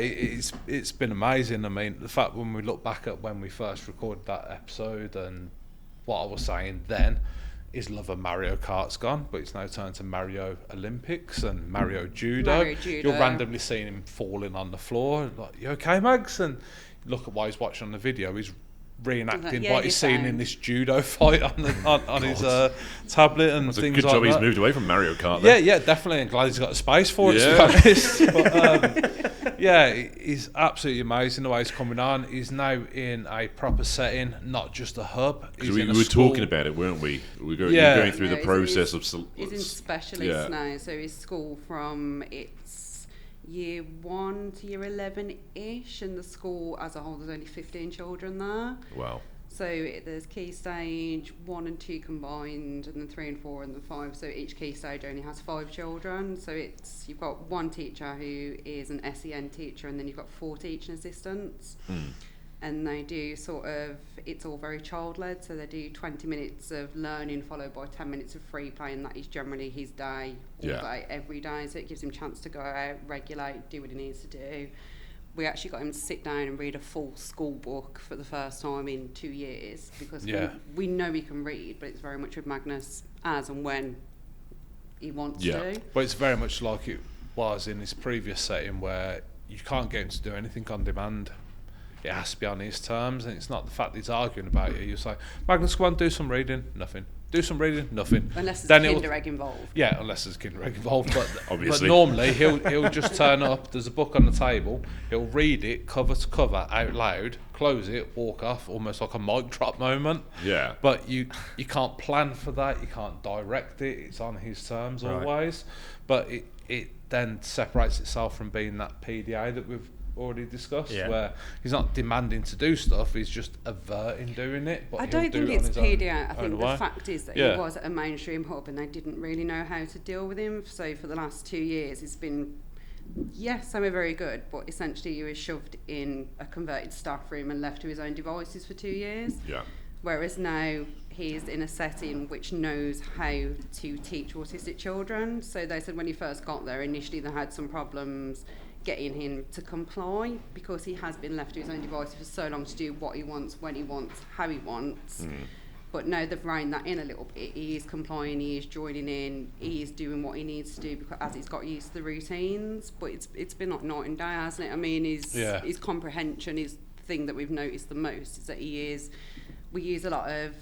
It's been amazing. I mean, the fact when we look back at when we first recorded that episode and what I was saying then, his love of Mario Kart's gone, but it's now turned to Mario Olympics and Mario Judo. You're randomly seeing him falling on the floor, like, you okay, Mags? And look at what he's watching on the video. He's reenacting what he's seen in this judo fight on his tablet and things like that. It's a good job he's moved away from Mario Kart. Yeah, definitely. I'm glad he's got the space for it, to be honest. But, he's absolutely amazing the way he's coming on. He's now in a proper setting, not just a hub. We were talking about it, weren't we? We were going through the process of... He's in specialists now, so his school from year 1 to year 11-ish, and the school as a whole, there's only 15 children there. Wow. So there's key stage 1 and 2 combined, and then 3 and 4 and then 5. So each key stage only has 5 children. So you've got one teacher who is an SEN teacher, and then you've got 4 teaching assistants. And they do it's all very child-led, so they do 20 minutes of learning followed by 10 minutes of free play, and that is generally his day, all day, every day. So it gives him a chance to go out, regulate, do what he needs to do. We actually got him to sit down and read a full school book for the first time in 2 years, because we know he can read, but it's very much with Magnus as and when he wants to. But it's very much like it was in his previous setting, where you can't get him to do anything on demand. It has to be on his terms, and it's not the fact that he's arguing about it. You say, Magnus, go on, do some reading. Nothing. Do some reading. Nothing. Unless there's a Kinder Egg involved. Yeah, unless there's a Kinder Egg involved. But obviously, but normally he'll just turn up. There's a book on the table. He'll read it cover to cover out loud, close it, walk off, almost like a mic drop moment. Yeah. But you can't plan for that. You can't direct it. It's on his terms always. But it then separates itself from being that PDA that we've already discussed, where he's not demanding to do stuff, he's just averting doing it. But I don't think it's PDA. I think the fact is that he was at a mainstream hub and they didn't really know how to deal with him. So for the last 2 years, it's been, some are very good, but essentially he was shoved in a converted staff room and left to his own devices for 2 years. Yeah. Whereas now he's in a setting which knows how to teach autistic children. So they said when he first got there, initially they had some problems getting him to comply, because he has been left to his own devices for so long to do what he wants, when he wants, how he wants. But now they've reined that in a little bit. He is complying, he is joining in, he is doing what he needs to do, because as he's got used to the routines. But it's been like night and day, hasn't it? I mean, his comprehension is the thing that we've noticed the most, is that we use a lot of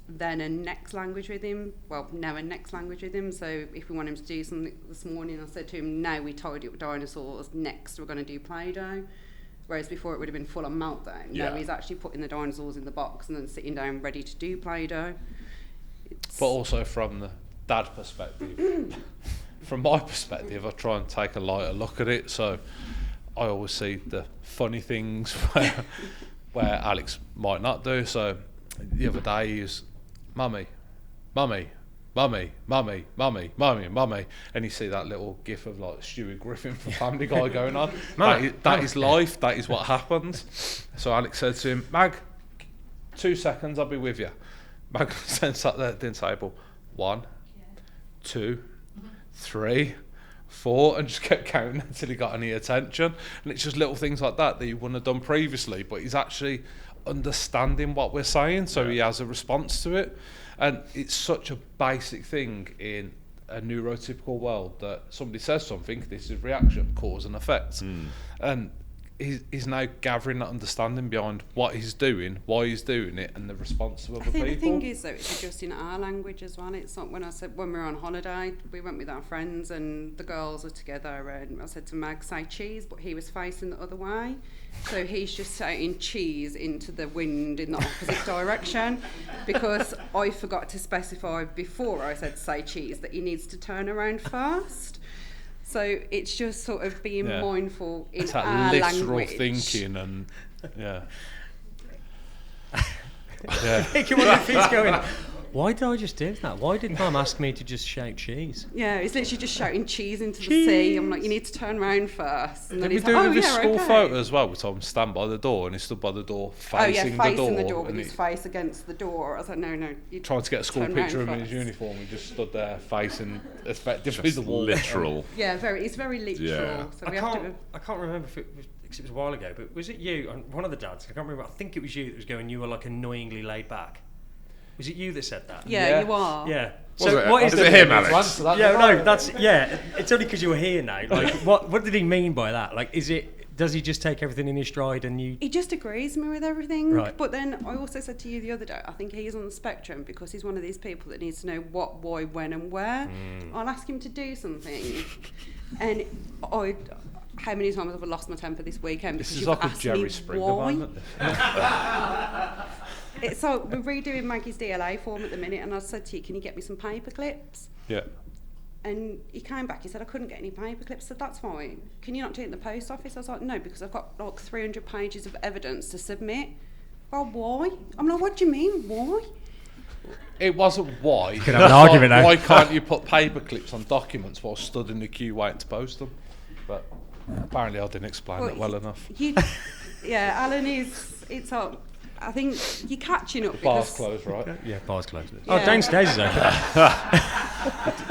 then and next language with him. Well, now and next language with him. So if we want him to do something this morning, I said to him, now we tidy up dinosaurs, next we're going to do Play-Doh. Whereas before it would have been full on meltdown. Now he's actually putting the dinosaurs in the box and then sitting down ready to do Play-Doh. But also from the dad perspective, from my perspective, I try and take a lighter look at it. So I always see the funny things where Alex might not do. So the other day he was, Mummy, Mummy, Mummy, Mummy, Mummy, Mummy, Mummy, and you see that little gif of like Stewie Griffin from Family Guy going on. That is life. That is what happens. So Alex said to him, Mag, 2 seconds, I'll be with you. Mag then sat there at the dinner table. 1, 2, 3, 4, and just kept counting until he got any attention. And it's just little things like that you wouldn't have done previously, but he's actually understanding what we're saying, so he has a response to it. And it's such a basic thing in a neurotypical world that somebody says something, this is reaction, cause and effect. And he's now gathering that understanding behind what he's doing, why he's doing it, and the response of other people. I think the thing is, though, it's adjusting our language as well. It's not when we were on holiday, we went with our friends and the girls were together, and I said to Mag, say cheese, but he was facing the other way. So he's just shouting cheese into the wind in the opposite direction, because I forgot to specify before I said say cheese that he needs to turn around first. So it's just sort of being mindful in it's our that literal language. thinking and Making one of he's going, why did I just do that? Why did Mum ask me to just shout cheese? Yeah, it's literally just shouting cheese into the sea. I'm like, you need to turn around first. And Did then we he's do like, it with his school okay. photo as well? We told him to stand by the door, and he stood by the door facing facing the door. the door with and his face against the door. I was like, no. You tried to get a school turn picture of round him in his first. uniform. He just stood there facing effectively Just the wall. literal. Yeah, it's very literal. Yeah. So I can't remember if because it was a while ago, but was it you and one of the dads? I can't remember. I think it was you that was going. You were like annoyingly laid back. Was it you that said that? Yeah, you are. Yeah. Was it? What Is it him, Alex? Yeah, no, that's It's only because you were here now. Like, what did he mean by that? Like, does he just take everything in his stride and you? He just agrees with me with everything. Right. But then I also said to you the other day, I think he's on the spectrum because he's one of these people that needs to know what, why, when, and where. I'll ask him to do something, and how many times have I lost my temper this weekend because This is you've like a asked Jerry me Springer why? moment. So we're redoing Maggie's DLA form at the minute, and I said to you, can you get me some paper clips? Yeah. And he came back, he said, I couldn't get any paper clips. I said, that's fine. Can you not do it in the post office? I was like, no, because I've got like 300 pages of evidence to submit. Well, why? I'm like, what do you mean, why? It wasn't why. Could have an argument now. Why can't you put paper clips on documents while stood in the queue waiting to post them? But apparently I didn't explain it well enough. Alan it's I think you're catching up. Bar's closed, right? Yeah, bar's closed. Yeah. Oh, downstairs is open.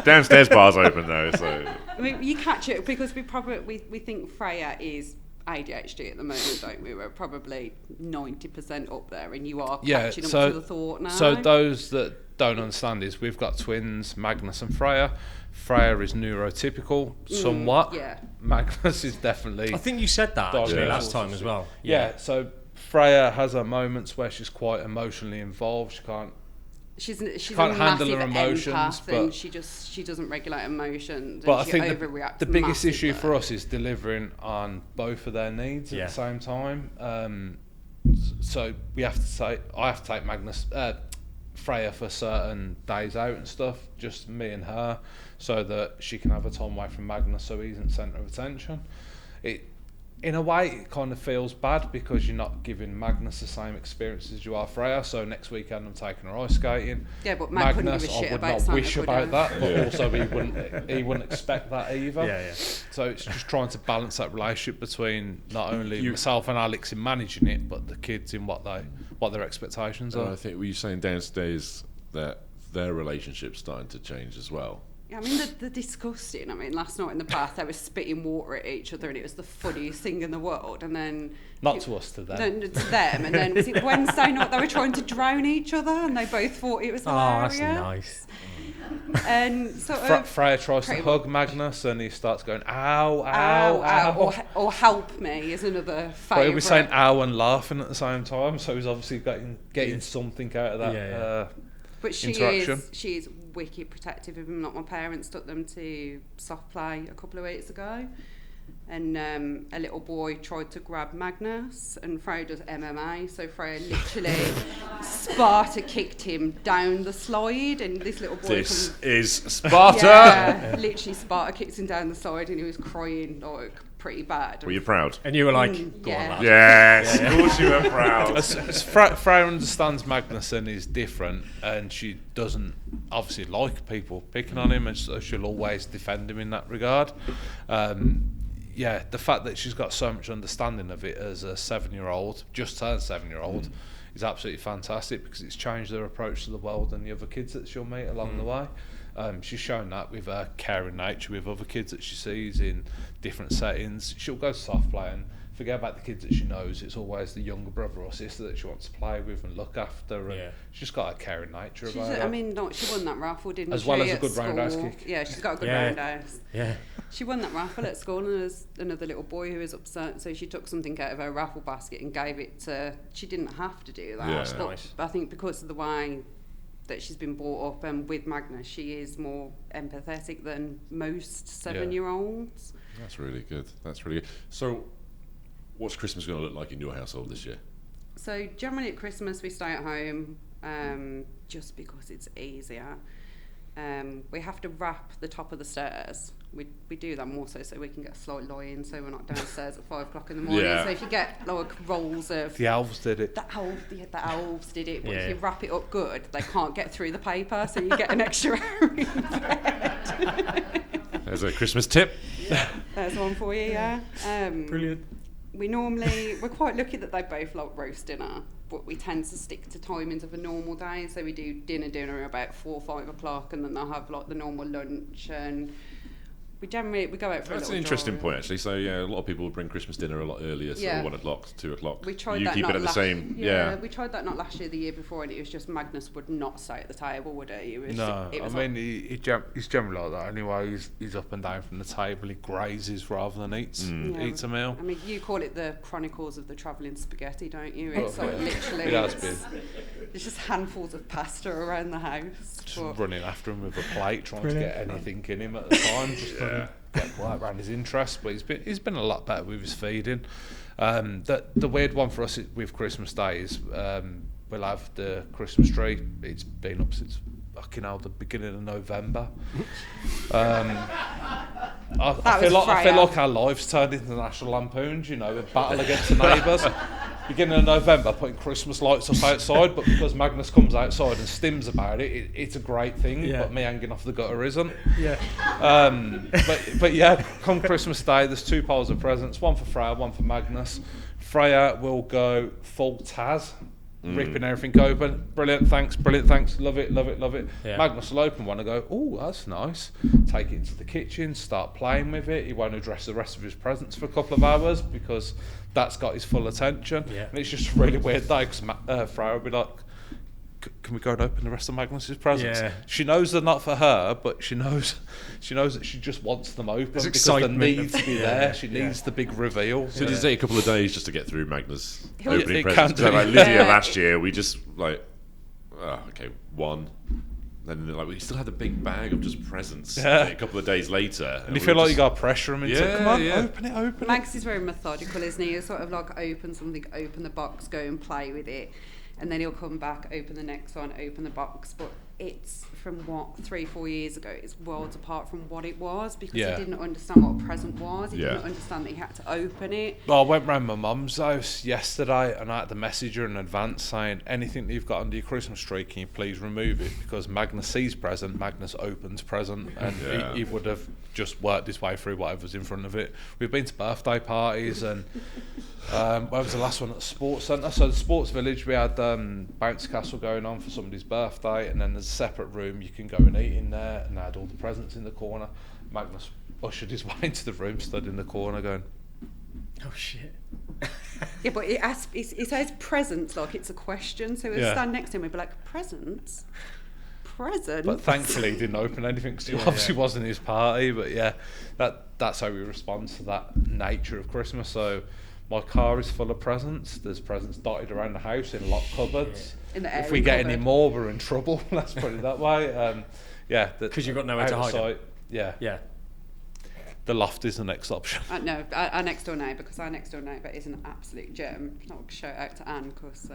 Downstairs bar's open though, so. I mean, you catch it because we think Freya is ADHD at the moment, don't we? We're probably 90% up there, and you are catching up to the thought now. So those that don't understand is we've got twins, Magnus and Freya. Freya is neurotypical, somewhat. Yeah. Magnus is definitely. I think you said that actually last time as well. Yeah. So Freya has her moments where she's quite emotionally involved. She can't handle her emotions, but she doesn't regulate emotions. But and I she think overreacts the biggest massively. issue for us is delivering on both of their needs at the same time. So I have to take Freya for certain days out and stuff, just me and her, so that she can have a time away from Magnus, so he isn't centre of attention. In a way, it kind of feels bad because you're not giving Magnus the same experience as you are Freya. So next weekend I'm taking her ice skating. Yeah, but Magnus, couldn't give a shit I would about not Santa, wish about that, but Yeah. also he wouldn't expect that either. Yeah. So it's just trying to balance that relationship between not only myself and Alex in managing it, but the kids in what their expectations are. I think were you saying downstairs that their relationship's starting to change as well? Yeah, I mean, they're disgusting. I mean, last night in the bath, they were spitting water at each other, and it was the funniest thing in the world. And then Not to us, to them. No, to them. And then was it Wednesday night? They were trying to drown each other, and they both thought it was hilarious. Oh, that's nice. And sort of Freya tries to hug Magnus, and he starts going, ow, ow, ow. or help me is another favourite. But he was saying ow and laughing at the same time, so he's obviously getting something out of that But interaction. she is wicked protective of him. Like my parents took them to soft play a couple of weeks ago, and a little boy tried to grab Magnus, and Freya does MMA, so Freya literally Sparta kicked him down the slide, and this little boy This is Sparta! Yeah, literally Sparta kicked him down the slide, and he was crying like pretty bad. Were you proud? And you were like, go yeah. on, lad. Yes, of course you were proud. Freya understands Magnus and is different, and she doesn't obviously like people picking on him, and so she'll always defend him in that regard. The fact that she's got so much understanding of it as a 7-year-old, just turned 7-year-old, is absolutely fantastic because it's changed her approach to the world and the other kids that she'll meet along the way. She's shown that with her caring nature with other kids that she sees in different settings. She'll go to soft play and forget about the kids that she knows. It's always the younger brother or sister that she wants to play with and look after. And she's got a caring nature about her. I mean, she won that raffle, didn't she? As well as a at good school? roundhouse kick. Yeah, she's got a good roundhouse. Yeah. She won that raffle at school, and there's another little boy who was upset, so she took something out of her raffle basket and gave it to... She didn't have to do that. Yeah. That's nice. But I think because of the way that she's been brought up, and with Magnus, she is more empathetic than most 7-year-olds. That's really good. So, what's Christmas going to look like in your household this year? So generally at Christmas we stay at home, just because it's easier. We have to wrap the top of the stairs. We do that more so we can get a slight lie in, so we're not downstairs at 5 o'clock in the morning. Yeah. So if you get like rolls of... The elves did it. The elves did it, but if you wrap it up good, they can't get through the paper, so you get an extra hour in bed. There's a Christmas tip. There's one for you, yeah. Brilliant. We're quite lucky that they both like roast dinner, but we tend to stick to timings of a normal day. So we do dinner about 4 or 5 o'clock, and then they'll have like the normal lunch, and We generally go out for That's a an little interesting drive. point, actually. So yeah, a lot of people would bring Christmas dinner a lot earlier, so Yeah. 1 o'clock, 2 o'clock. We tried you that keep not it at the last, same. Yeah, we tried that not last year, the year before, and it was just Magnus would not stay at the table, would he? It was, No, it I was mean he's generally like that anyway. He's up and down from the table. He grazes rather than eats a meal. I mean, you call it the Chronicles of the Travelling Spaghetti, don't you? It's like literally, It has been. there's just handfuls of pasta around the house. Just But running after him with a plate, trying to get anything in him at the time, just trying to get right around his interest. But he's been a lot better with his feeding. The weird one for us with Christmas Day is we'll have the Christmas tree. It's been up since fucking hell, the beginning of November. I feel like our lives turned into National Lampoons, you know, a battle against the neighbours. Beginning of November, putting Christmas lights up outside, but because Magnus comes outside and stims about it, it's a great thing. Yeah. But me hanging off the gutter isn't. Yeah. But yeah, come Christmas Day, there's 2 piles of presents, one for Freya, one for Magnus. Freya will go full Taz, ripping everything open. Brilliant, thanks, love it. Yeah. Magnus will open one and go, oh, that's nice. Take it into the kitchen, start playing with it. He won't address the rest of his presents for a couple of hours because that's got his full attention. Yeah. And it's just a really weird day because Freya will be like, can we go and open the rest of Magnus's presents? Yeah. She knows they're not for her, but she knows that she just wants them open There's because they excitement need to be yeah, there. She needs the big reveal. So does it take a couple of days just to get through Magnus He'll- opening It presents? can do. Like Lydia Yeah. last year, we just like, okay, 1. Then like we still had a big bag of just presents. Yeah. A couple of days later, And you feel like you got to pressure him into, Yeah, come on, yeah. open it. Max is very methodical, isn't he? He'll sort of like open something, open the box, go and play with it, and then he'll come back, open the next one, open the box. But it's from 3-4 years ago, it's worlds apart from what it was because Yeah. he didn't understand what a present was. He Yeah. didn't understand that he had to open it. Well, I went round my mum's house yesterday and I had to message her in advance saying, anything that you've got under your Christmas tree, can you please remove it? Because Magnus sees present, Magnus opens present, and Yeah. he would have just worked his way through whatever's in front of it. We've been to birthday parties and where was the last one? At the sports centre. So the sports village, we had bounce castle going on for somebody's birthday, and then there's a separate room you can go and eat in there, and they had all the presents in the corner. Magnus ushered his way into the room, stood in the corner going, Oh shit. Yeah, but it says presents like it's a question. So we'll Yeah. stand next to him and be like, presents? Presents? but thankfully he didn't open anything because it obviously wasn't his party. But yeah, that's how we respond to that nature of Christmas. So my car is full of presents. There's presents dotted around the house in locked cupboards. In the If we airing get cupboard. any more, we're in trouble. Let's put it that way. Yeah, 'Cause you've got nowhere to out of hide 'em. sight, Yeah, Yeah. the loft is the next option. No, our next door neighbour, because our next door neighbour is an absolute gem. Not a shout out to Anne, because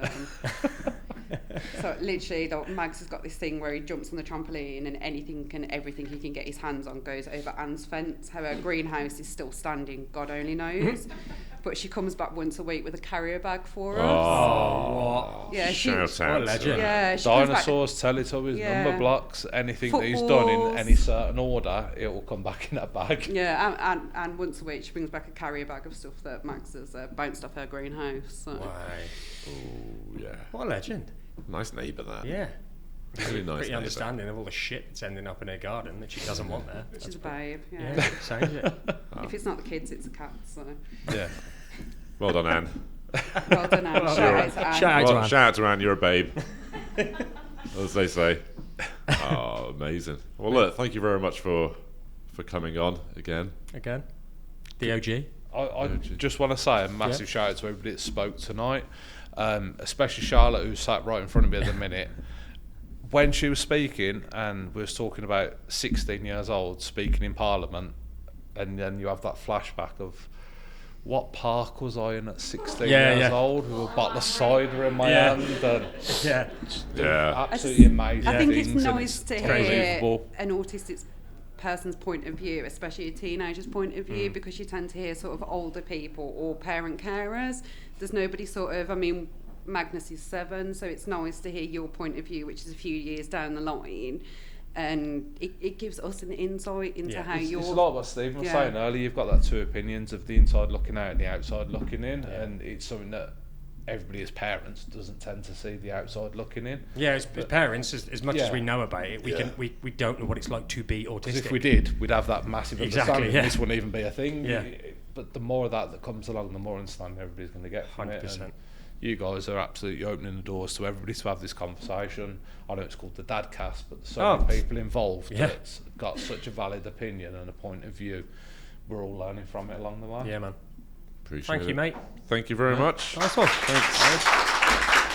so literally, Mags has got this thing where he jumps on the trampoline and anything and everything he can get his hands on goes over Anne's fence. How her greenhouse is still standing, God only knows. But she comes back once a week with a carrier bag for us. Oh, Yeah, shout out. What a legend. Yeah, she comes back. Dinosaurs, Teletubbies, Yeah. number blocks, anything that he's done in Footballs. any certain order, it will come back in that bag. Yeah, and once a week she brings back a carrier bag of stuff that Max has bounced off her greenhouse. So. Why? Oh, yeah. What a legend. Nice neighbour, that. Yeah. Really nice Pretty neighbour. understanding of all the shit that's ending up in her garden that she doesn't want there. She's a babe, Yeah, yeah. sounds it. If it's not the kids, it's the cats. So. Yeah. Well done, Anne. Well done, Anne. Shout out to Anne. Shout out to Well, Anne. shout out to Anne, you're a babe. As they say. Oh, amazing. Well, look, thank you very much for coming on again. Again. The OG. I just want to say a massive shout out to everybody that spoke tonight, especially Charlotte, who sat right in front of me at the minute. When she was speaking, and we was talking about 16 years old speaking in Parliament, and then you have that flashback of what park was I in at 16 years old with a bottle of cider in my hand, and Yeah. Yeah. absolutely amazing I think it's things, and nice to very hear believable. an autistic person's point of view, especially a teenager's point of view, because you tend to hear sort of older people or parent carers. There's nobody sort of, I mean, Magnus is 7, so it's nice to hear your point of view, which is a few years down the line. And it gives us an insight into how It's you're... like what Stephen was Yeah. saying earlier. You've got that 2 opinions of the inside looking out and the outside looking in, and it's something that everybody as parents doesn't tend to see the outside looking in. Yeah, as parents, as much as Yeah. we know about it, we don't know what it's like to be autistic. Because if we did, we'd have that massive Exactly, understanding. yeah. This wouldn't even be a thing. Yeah. But the more of that comes along, the more understanding everybody's going to get from 100%. it. And you guys are absolutely opening the doors to everybody to have this conversation. I know it's called the Dadcast, but there's so many people involved that's got such a valid opinion and a point of view. We're all learning from it along the way. Yeah, man. Appreciate Thank it. you, mate. Thank you very much. Nice one. Thanks.